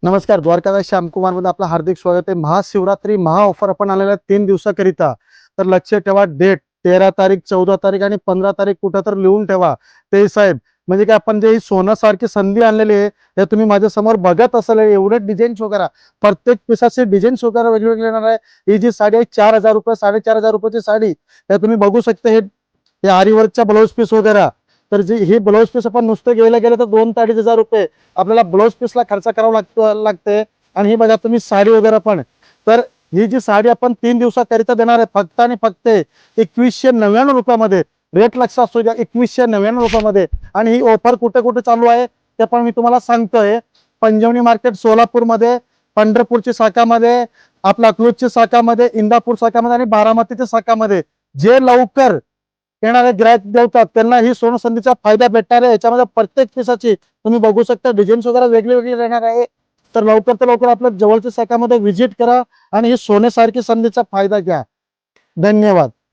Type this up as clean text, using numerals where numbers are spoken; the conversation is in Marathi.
नमस्कार, द्वारकादास श्यामकुमार मध्ये आपलं हार्दिक स्वागत आहे. महाशिवरात्री महा ऑफर आपण आलेल्या 3 दिवसाकरिता. तर लक्ष ठेवा, डेट 13 तारीख, 14 तारीख आणि 15 तारीख कुठं तर लिहून ठेवा. ते साहेब म्हणजे काय, आपण जे ही सोन्यासारखी संधी आणलेली आहे, हे तुम्ही माझ्या समोर बघत असाल. एवढे डिझाईन शो करा, प्रत्येक पिसाचे डिझाईन शो करा, वेगवेगळे येणार आहे. ही जी साडी आहे 4,000 रुपये, 4,500 रुपयाची साडी, हे तुम्ही बघू शकता. हे आरीवर्कचा ब्लाऊज पीस वगैरे. तर जी ही ब्लाऊज पीस आपण नुसतं घ्यायला गेलं तर 2-2,500 रुपये आपल्याला ब्लाऊज पीसला खर्च करावा लागते. आणि ही बघा तुम्ही साडी वगैरे पण. तर ही जी साडी आपण 3 दिवसाकरिता देणार आहे, फक्त आणि फक्त 2,199 रुपयामध्ये. रेट लक्ष असू द्या, 2,199 रुपयामध्ये. आणि ही ऑफर कुठे कुठे चालू आहे ते पण मी तुम्हाला सांगतोय. पंजवणी मार्केट सोलापूरमध्ये, पंढरपूरच्या शाखामध्ये, आपल्या अकलूजच्या शाखामध्ये, इंदापूर शाखामध्ये आणि बारामतीच्या शाखामध्ये. जे लवकर येणारे ग्राहक देवतात त्यांना ही सोनं संधीचा फायदा भेटणार आहे. याच्यामध्ये प्रत्येक पिसाची तुम्ही बघू शकता डिझाईन वगैरे वेगळे वेगळे राहणार आहे. तर लवकर तर लवकर आपल्या जवळच्या शाखामध्ये व्हिजिट करा आणि ही सोन्यासारखी संधीचा फायदा घ्या. धन्यवाद.